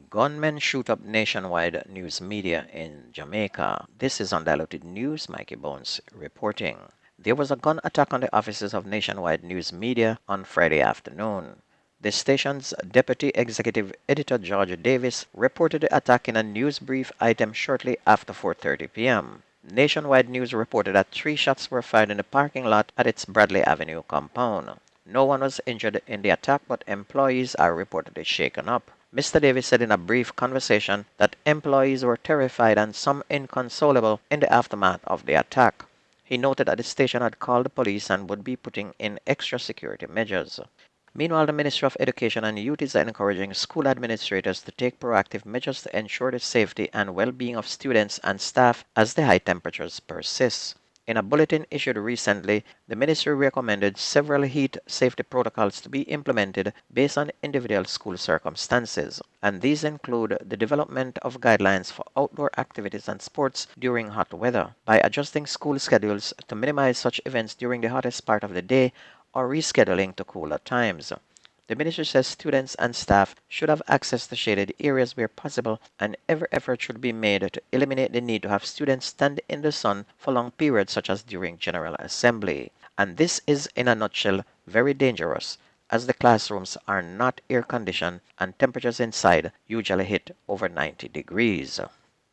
Gunmen shoot up nationwide news media in Jamaica. This is Undiluted News. Mikey Bones reporting. There was a gun attack on the offices of nationwide news media on Friday afternoon. The station's deputy executive editor George Davis reported the attack in a news brief item shortly after 4:30 p.m. Nationwide News reported that 3 shots were fired in the parking lot at its Bradley Avenue compound. No one was injured in the attack, but employees are reportedly shaken up. Mr. Davis said in a brief conversation that employees were terrified and some inconsolable in the aftermath of the attack. He noted that the station had called the police and would be putting in extra security measures. Meanwhile, the Ministry of Education and Youth is encouraging school administrators to take proactive measures to ensure the safety and well-being of students and staff as the high temperatures persist. In a bulletin issued recently, the ministry recommended several heat safety protocols to be implemented based on individual school circumstances, and these include the development of guidelines for outdoor activities and sports during hot weather, by adjusting school schedules to minimize such events during the hottest part of the day or rescheduling to cooler times. The ministry says students and staff should have access to shaded areas where possible, and every effort should be made to eliminate the need to have students stand in the sun for long periods such as during General Assembly. And this is, in a nutshell, very dangerous, as the classrooms are not air conditioned and temperatures inside usually hit over 90 degrees.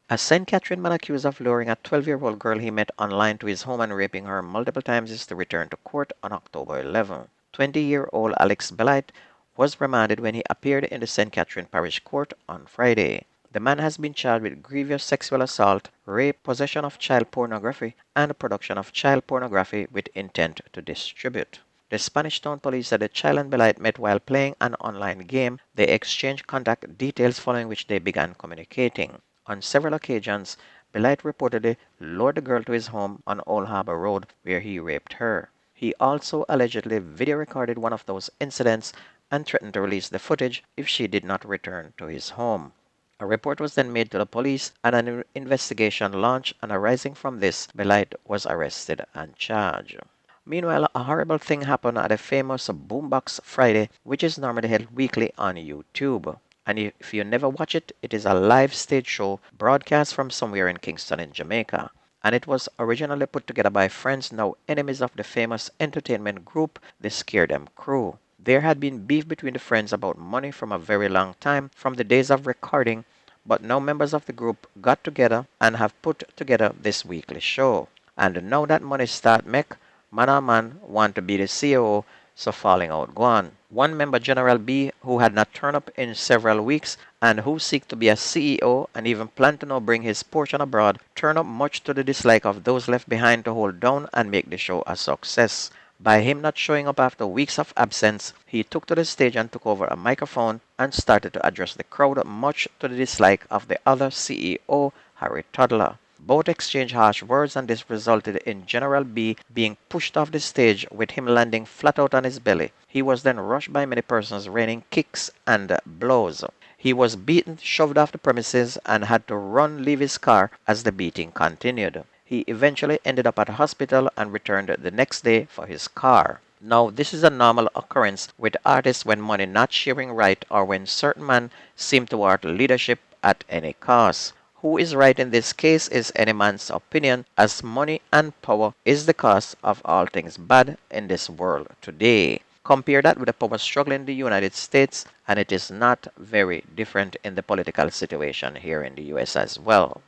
A St. Catherine man accused of luring a 12-year-old girl he met online to his home and raping her multiple times is to return to court on October 11. 20-year-old Alex Belite was remanded when he appeared in the St. Catherine Parish Court on Friday. The man has been charged with grievous sexual assault, rape, possession of child pornography, and production of child pornography with intent to distribute. The Spanish Town Police said the child and Belite met while playing an online game. They exchanged contact details, following which they began communicating. On several occasions, Belite reportedly lured the girl to his home on Old Harbor Road, where he raped her. He also allegedly video recorded one of those incidents and threatened to release the footage if she did not return to his home. A report was then made to the police and an investigation launched, and arising from this, Belite was arrested and charged. Meanwhile, a horrible thing happened at a famous Boombox Friday, which is normally held weekly on YouTube. And if you never watch it, it is a live stage show broadcast from somewhere in Kingston in Jamaica. And it was originally put together by friends now enemies of the famous entertainment group, the Scare Them Crew. There had been beef between the friends about money from a very long time, from the days of recording, but now members of the group got together and have put together this weekly show. And now that money start make, man or man want to be the CEO, so falling out gone. One member, General B, who had not turned up in several weeks and who seek to be a CEO and even planned to now bring his portion abroad, turned up much to the dislike of those left behind to hold down and make the show a success. By him not showing up after weeks of absence, he took to the stage and took over a microphone and started to address the crowd, much to the dislike of the other CEO, Harry Toddler. Both exchanged harsh words, and this resulted in General B being pushed off the stage, with him landing flat out on his belly. He was then rushed by many persons, raining kicks and blows. He was beaten, shoved off the premises, and had to leave his car as the beating continued. He eventually ended up at a hospital and returned the next day for his car. Now, this is a normal occurrence with artists when money not sharing right, or when certain men seem to want leadership at any cost. Who is right in this case is any man's opinion, as money and power is the cause of all things bad in this world today. Compare that with the power struggle in the United States, and it is not very different in the political situation here in the US as well.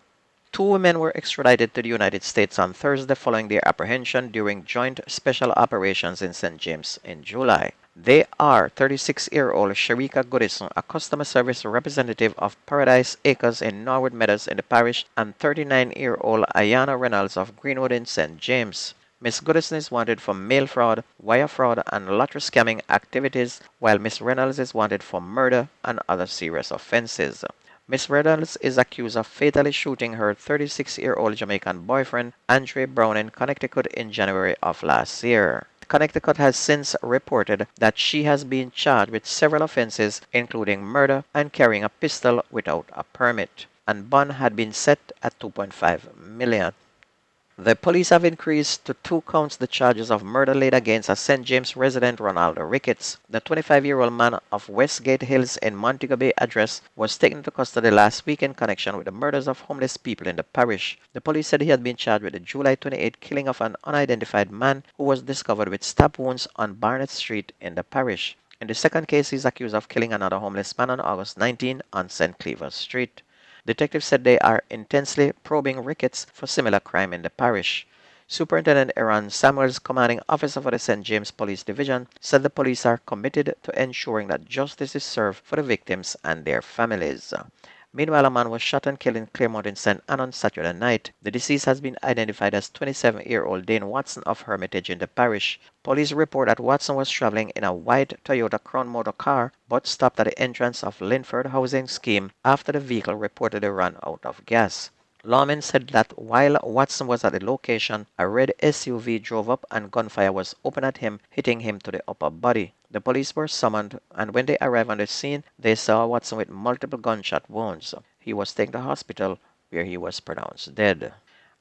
Two women were extradited to the United States on Thursday following their apprehension during joint special operations in St. James in July. They are 36-year-old Sharika Goodison, a customer service representative of Paradise Acres in Norwood Meadows in the parish, and 39-year-old Ayana Reynolds of Greenwood in St. James. Miss Goodison is wanted for mail fraud, wire fraud, and lottery scamming activities, while Miss Reynolds is wanted for murder and other serious offenses. Miss Reynolds is accused of fatally shooting her 36-year-old Jamaican boyfriend, Andre Brown, in Connecticut in January of last year. Connecticut has since reported that she has been charged with several offenses, including murder and carrying a pistol without a permit, and bond had been set at $2.5 million. The police have increased to two counts the charges of murder laid against a St. James resident, Ronaldo Ricketts. The 25-year-old man of Westgate Hills in Montego Bay address was taken into custody last week in connection with the murders of homeless people in the parish. The police said he had been charged with the July 28 killing of an unidentified man who was discovered with stab wounds on Barnett Street in the parish. In the second case, he is accused of killing another homeless man on August 19 on St. Cleaver Street. Detectives said they are intensely probing Ricketts for similar crime in the parish. Superintendent Aaron Samuels, commanding officer for the St. James Police Division, said the police are committed to ensuring that justice is served for the victims and their families. Meanwhile, a man was shot and killed in Claremont in St. Anne on Saturday night. The deceased has been identified as 27-year-old Dane Watson of Hermitage in the parish. Police report that Watson was traveling in a white Toyota Crown Motor car but stopped at the entrance of Linford Housing Scheme after the vehicle reportedly ran out of gas. Lawmen said that while Watson was at the location, a red SUV drove up and gunfire was opened at him, hitting him to the upper body. The police were summoned, and when they arrived on the scene, they saw Watson with multiple gunshot wounds. He was taken to hospital, where he was pronounced dead.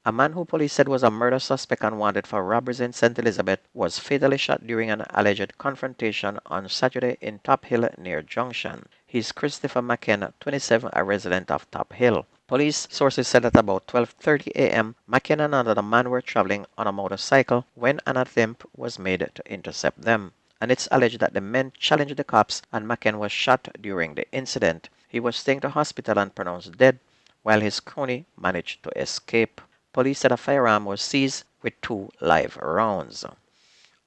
A man who police said was a murder suspect and wanted for robberies in St. Elizabeth was fatally shot during an alleged confrontation on Saturday in Top Hill near Junction. He is Christopher McKen, 27, a resident of Top Hill. Police sources said that about 12:30 a.m., McKen and another man were traveling on a motorcycle when an attempt was made to intercept them. And it's alleged that the men challenged the cops and McKen was shot during the incident. He was taken to hospital and pronounced dead, while his crony managed to escape. Police said a firearm was seized with 2 live rounds.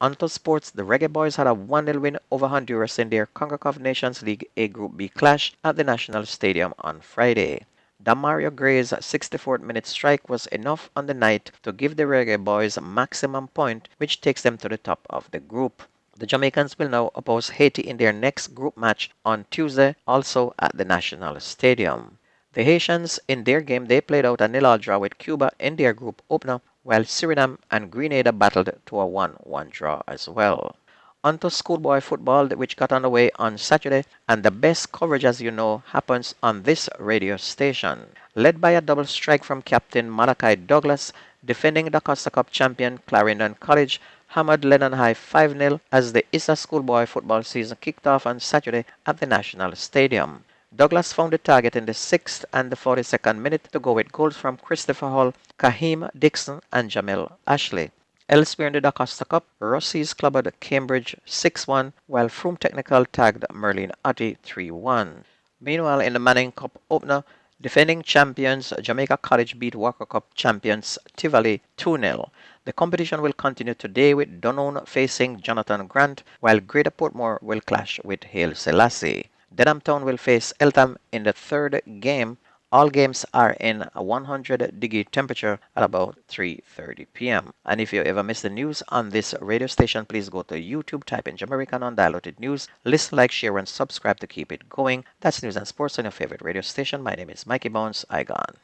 Onto sports, the Reggae Boys had a 1-0 win over Honduras in their CONCACAF Nations League A Group B clash at the National Stadium on Friday. Damario Gray's 64th minute strike was enough on the night to give the Reggae Boys a maximum point, which takes them to the top of the group. The Jamaicans will now oppose Haiti in their next group match on Tuesday, also at the National Stadium. The Haitians, in their game, they played out a 0-0 draw with Cuba in their group opener, while Suriname and Grenada battled to a 1-1 draw as well. Onto schoolboy football, which got underway on Saturday, and the best coverage, as you know, happens on this radio station. Led by a double strike from Captain Malachi Douglas, defending the Costa Cup champion Clarendon College hammered Lennon High 5-0 as the Issa schoolboy football season kicked off on Saturday at the National Stadium. Douglas found the target in the 6th and the 42nd minute to go with goals from Christopher Hall, Kahim Dixon, and Jamel Ashley. Elsewhere in the Da Costa Cup, Rossi's clubbed Cambridge 6-1, while Froome Technical tagged Merlin Otti 3-1. Meanwhile, in the Manning Cup opener, defending champions Jamaica College beat Walker Cup champions Tivoli 2-0. The competition will continue today with Dunoon facing Jonathan Grant, while Greater Portmore will clash with Haile Selassie. Dedham Town will face Eltham in the third game. All games are in a 100-degree temperature at about 3:30 p.m. And if you ever miss the news on this radio station, please go to YouTube, type in Jamaican Undiluted News, listen, like, share, and subscribe to keep it going. That's news and sports on your favorite radio station. My name is Mikey Bones. I gone.